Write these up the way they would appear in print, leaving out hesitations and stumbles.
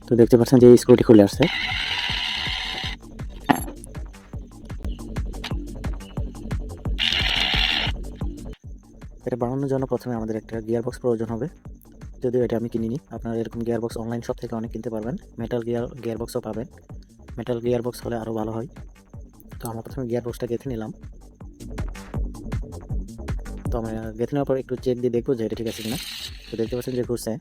তো দেখতে পাচ্ছেন যে স্ক্রুটি খুলে আসছে। এটা বানানোর জন্য প্রথমে আমাদের একটা গিয়ার বক্স প্রয়োজন হবে, যদিও এটা আমি কিনিনি। আপনারা এরকম গিয়ার বক্স অনলাইন শপ থেকে অনেক কিনতে পারবেন, মেটাল গিয়ার বক্সও পাবেন। মেটাল গিয়ার বক্স হলে আরও ভালো হয়। তো আমরা প্রথমে গিয়ার বক্সটা গেঁথে নিলাম। তো আমরা গেঁথে নেওয়ার পর একটু চেক দিয়ে দেখবো যে এটা ঠিক আছে কিনা। তো দেখতে পাচ্ছেন যে ঘুরছে।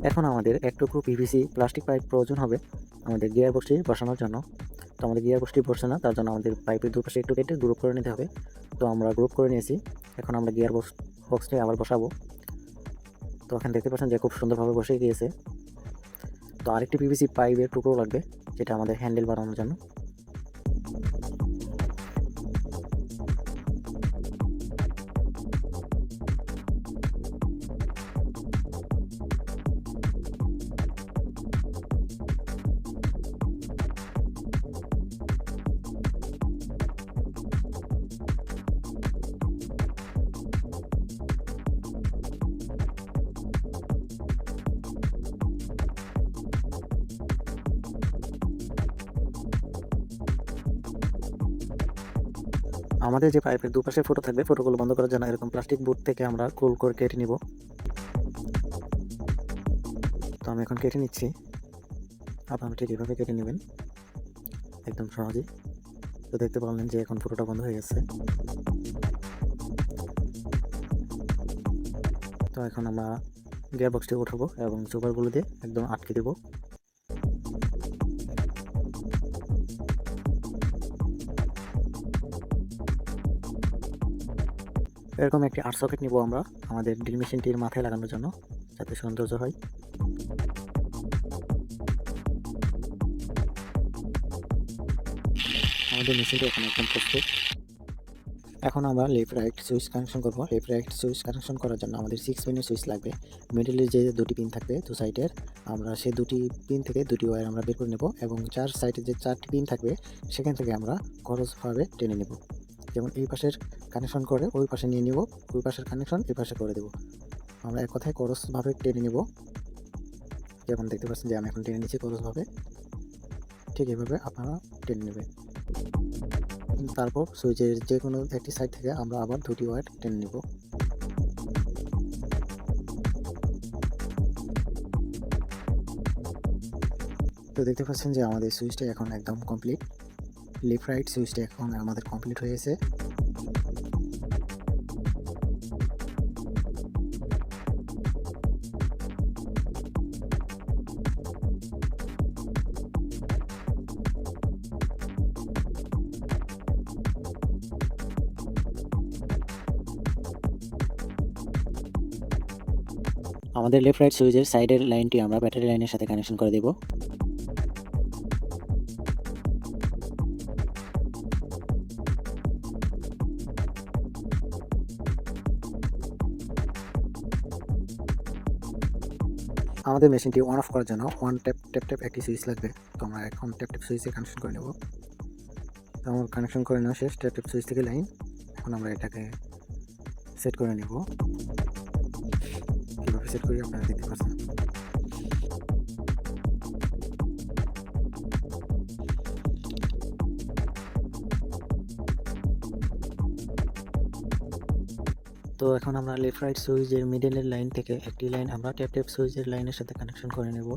এখন আমাদের এক টুকরো পিভিসি প্লাস্টিক পাইপ প্রয়োজন হবে আমাদের গিয়ার বক্সটি বসানোর জন্য। তো আমাদের গিয়ার বক্সটি বসছে না, তার জন্য আমাদের পাইপের দুপাশে একটু কেটে গ্রুপ করে নিতে হবে। তো আমরা গ্রুপ করে নিয়েছি। এখন আমরা গিয়ার বক্সটি আবার বসাবো। তো এখানে দেখতে পাচ্ছেন যে খুব সুন্দরভাবে বসে গিয়েছে। তো আরেকটি পিভিসি পাইপের টুকরো লাগবে, যেটা আমাদের হ্যান্ডেল বানানোর জন্য। আমাদের যে পাইপের দুপাশে ফুটো থাকবে, ফুটোগুলো বন্ধ করার জন্য এরকম প্লাস্টিক বোর্ড থেকে আমরা গোল করে কেটে নিব। তো আমি এখন কেটে নিচ্ছি। আপনারা ঠিক এভাবে কেটে নেবেন, একদম সহজেই। তো দেখতে পারলেন যে এখন ফুটোটা বন্ধ হয়ে গেছে। তো এখন আমরা গিয়ার বক্সটি উঠাবো এবং চোপারগুলো দিয়ে একদম আটকে দেবো। এরকম একটি 8 সকেট নিব আমরা আমাদের ড্রিল মেশিনটির মাথায় লাগানোর জন্য, যাতে সৌন্দর্য হয়। আমাদের মেশিনটি এখন একদম প্রস্তুত। এখন আমরা লেফট রাইট সুইচ কানেকশন করব। লেফট রাইট সুইচ কানেকশন করার জন্য আমাদের 6 পিনের সুইচ লাগবে। মিডলে যে দুটি পিন থাকবে দু সাইডের, আমরা সেই দুটি পিন থেকে দুটি ওয়্যার আমরা বের করে নেব এবং 4 সাইডে যে 4টি পিন থাকবে সেখান থেকে আমরা খরচভাবে টেনে নেব। যেমন এই পাশের কানেকশন করে ওই পাশে নিয়ে নেব, ওই পাশের কানেকশন এই পাশে করে দেব। আমরা এক কথায় খরচভাবে টেনে নেব। যেমন দেখতে পাচ্ছেন যে আমি এখন টেনে নিচ্ছি খরচভাবে। ঠিক এভাবে আপনারা টেনে নেবেন। তারপর সুইচের যে কোনো একটি সাইড থেকে আমরা আবার দুটি ওয়্যার টেনে নেব। তো দেখতে পাচ্ছেন যে আমাদের সুইচটা এখন একদম কমপ্লিট। লেফট রাইট সুইচটা এখন আমাদের কমপ্লিট হয়েছে। আমাদের লেফট রাইট সুইচের সাইডের লাইনটি আমরা ব্যাটারি লাইনের সাথে কানেকশন করে দেব। আমাদের মেশিনটি অন অফ করার জন্য ওয়ান ট্যাপ ট্যাপ ট্যাপ একটি সুইচ লাগবে। তো আমরা এখন ট্যাপ ট্যাপ সুইচে কানেকশন করে নেব। তো আমার কানেকশন করে নেওয়া শেষ ট্যাপ ট্যাপ সুইচ থেকে লাইন। এখন আমরা এটাকে সেট করে নেব। কীভাবে সেট করি আপনারা দেখতে পাচ্ছেন। তো এখন আমরা লেফট রাইট সুইচের মিডলের লাইন থেকে একটি লাইন আমরা ট্যাপ ট্যাপ সুইচের লাইনের সাথে কানেকশন করে নেব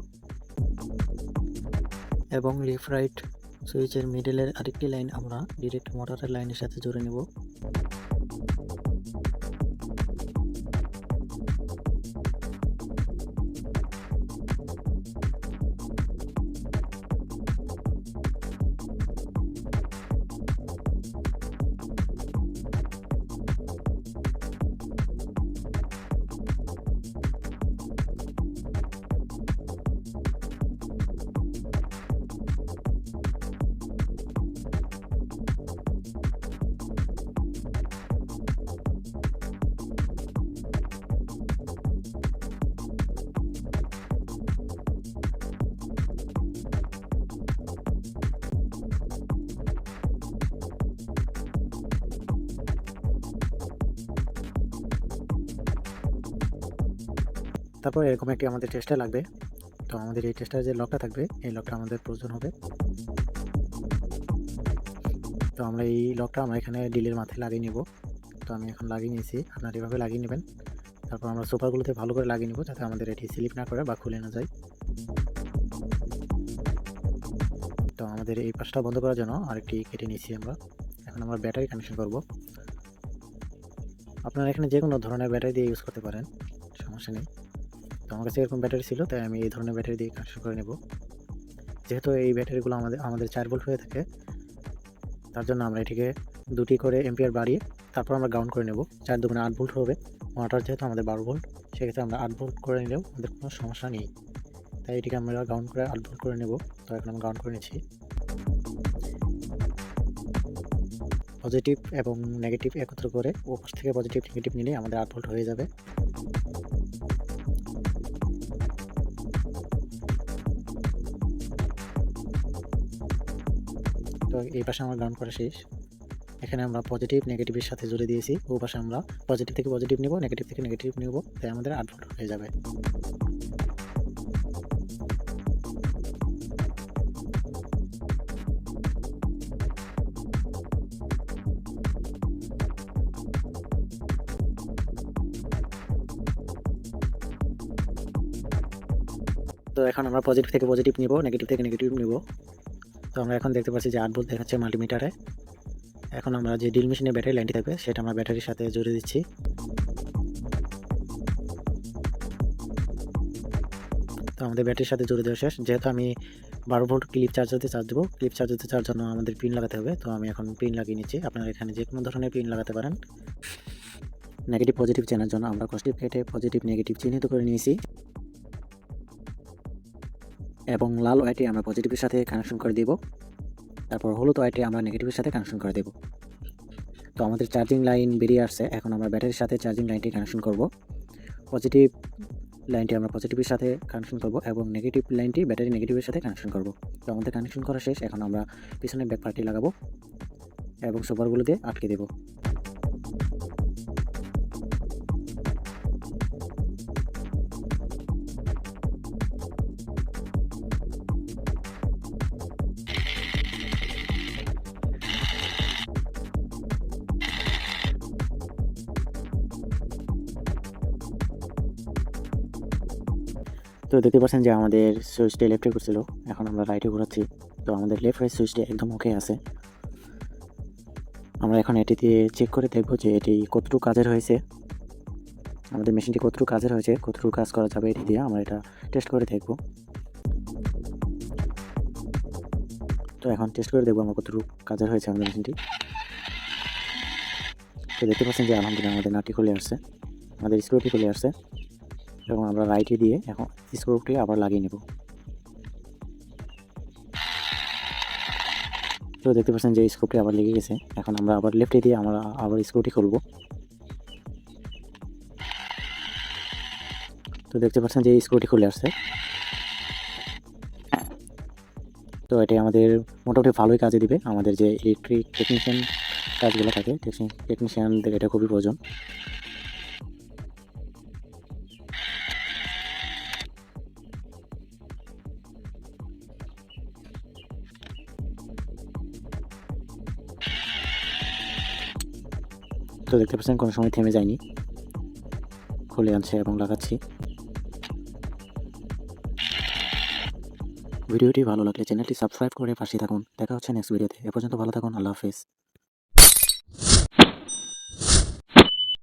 এবং লেফট রাইট সুইচের মিডলের আরেকটি লাইন আমরা ডিরেক্ট মোটরের লাইনের সাথে জুড়ে নেব। তারপর এরকম একটি আমাদের টেস্টার লাগবে। তো আমাদের এই টেস্টার যে লকটা থাকবে, এই লকটা আমাদের প্রয়োজন হবে। তো আমরা এই লকটা আমরা এখানে ডিলের মাথায় লাগিয়ে নেব। তো আমি এখন লাগিয়ে নিয়েছি, আপনারা এভাবে লাগিয়ে নেবেন। তারপর আমরা সোফাগুলোতে ভালো করে লাগিয়ে নেব, যাতে আমাদের এটি স্লিপ না করে বা খুলে না যায়। তো আমাদের এই পাশটা বন্ধ করার জন্য আরেকটি কেটে নিয়েছি আমরা। এখন আমরা ব্যাটারি কানেকশন করব। আপনারা এখানে যে কোনো ধরনের ব্যাটারি দিয়ে ইউজ করতে পারেন, সমস্যা নেই। তো আমার কাছে এরকম ব্যাটারি ছিল, তাই আমি এই ধরনের ব্যাটারি দিয়ে কানেকশন করে নেব। যেহেতু এই ব্যাটারিগুলো আমাদের 4 ভোল্ট হয়ে থাকে, তার জন্য আমরা এটিকে 2টি করে এম্পিয়ার বাড়িয়ে তারপর আমরা গ্রাউন্ড করে নেব। 4 দুগুণে 8 ভোল্ট হবে। মোটর যেহেতু আমাদের 12 ভোল্ট, সেক্ষেত্রে আমরা 8 ভোল্ট করে নিলেও আমাদের কোনো সমস্যা নেই। তাই এটিকে আমরা গ্রাউন্ড করে 8 ভোল্ট করে নেব। তো এখন আমরা গ্রাউন্ড করে নিচ্ছি। পজিটিভ এবং নেগেটিভ একত্র করে ওপাশ থেকে পজিটিভ নেগেটিভ নিলে আমাদের 8 ভোল্ট হয়ে যাবে। তো এই পাশে আমার গ্রাউন্ড করা শেষ। এখানে আমরা পজিটিভ নেগেটিভের সাথে জুড়ে দিয়েছি। ও পাশে আমরা পজিটিভ থেকে পজিটিভ নেব, নেগেটিভ থেকে নেগেটিভ নেব, তাই আমাদের 8 ভোল্ট হয়ে যাবে। তো এখন আমরা পজিটিভ থেকে পজিটিভ নিব, নেগেটিভ থেকে নেগেটিভ নিব। তো আমরা এখন দেখতে পাচ্ছি যে 8 ভোল্ট দেখাচ্ছে মাল্টিমিটারে। এখন আমরা যে ড্রিল মেশিনের ব্যাটারি লাইনটি থাকবে, সেটা আমরা ব্যাটারির সাথে জুড়ে দিচ্ছি। তো আমাদের ব্যাটারির সাথে জুড়ে দেওয়া শেষ। যেহেতু আমি 12 ভোল্ট ক্লিপ চার্জারতে চার্জ দেবো, ক্লিপ চার্জারতে চার্জ জন্য আমাদের পিন লাগাতে হবে। তো আমি এখন পিন লাগিয়ে নিচ্ছি। আপনারা এখানে যে কোনো ধরনের পিন লাগাতে পারেন। নেগেটিভ পজিটিভ চেনার জন্য আমরা কষ্টিপ কেটে পজিটিভ নেগেটিভ চিহ্নিত করে নিয়েছি এবং লাল ওয়্যারটি আমরা পজিটিভের সাথে কানেকশন করে দিব। তারপর হলুদ ওয়্যারটি আমরা নেগেটিভের সাথে কানেকশন করে দেব। তো আমাদের চার্জিং লাইন বেরিয়ে আসছে। এখন আমরা ব্যাটারির সাথে চার্জিং লাইনটি কানেকশন করব। পজিটিভ লাইনটি আমরা পজিটিভের সাথে কানেকশন করব এবং নেগেটিভ লাইনটি ব্যাটারি নেগেটিভের সাথে কানেকশন করব। তো আমাদের কানেকশন করা শেষ। এখন আমরা পিছনে ব্যাক পার্টটি লাগাবো এবং সুপারগুলো দিয়ে আটকে দেব। তো দেখতে পাচ্ছেন যে আমাদের সুইচটি লেফটে ঘুরছিল, এখন আমরা রাইটে ঘোরাচ্ছি। তো আমাদের লেফট রাইট সুইচটি একদম ওকে আছে। আমরা এখন এটি দিয়ে চেক করে দেখব যে এটি কতটুকু কাজের হয়েছে, আমাদের মেশিনটি কতটুকু কাজের হয়েছে, কতটুকু কাজ করা যাবে এটি দিয়ে আমরা এটা টেস্ট করে দেখব। তো এখন টেস্ট করে দেখব আমরা কতটুকু কাজের হয়েছে আমাদের মেশিনটি। তো দেখতে পাচ্ছেন যে আলহামদুলিল্লাহ আমাদের নাটটি খুলে আসছে, আমাদের স্ক্রুটি খুলে আসছে এবং আমরা রাইটে দিয়ে এখন স্ক্রুটি আবার লাগিয়ে নেব। তো দেখতে পাচ্ছেন যে স্ক্রুটি আবার লেগে গেছে। এখন আমরা আবার লেফটে দিয়ে আমরা আবার স্ক্রুটি খুলব। তো দেখতে পাচ্ছেন যে স্ক্রুটি খুলে আসছে। তো এটি আমাদের মোটামুটি ভালোই কাজে দিবে। আমাদের যে ইলেকট্রিক টেকনিশিয়ান কাজগুলো থাকে, টেকনিশিয়ানদের এটা খুবই প্রয়োজন। তো দেখতে পাচ্ছেন কোনো সময় থেমে যায়নি, খুলে আনছে এবং লাগাচ্ছি। ভিডিওটি ভালো লাগলে চ্যানেলটি সাবস্ক্রাইব করে পাশে থাকুন। দেখা হচ্ছে নেক্সট ভিডিওতে। এ পর্যন্ত ভালো থাকুন। আল্লাহ হাফেজ।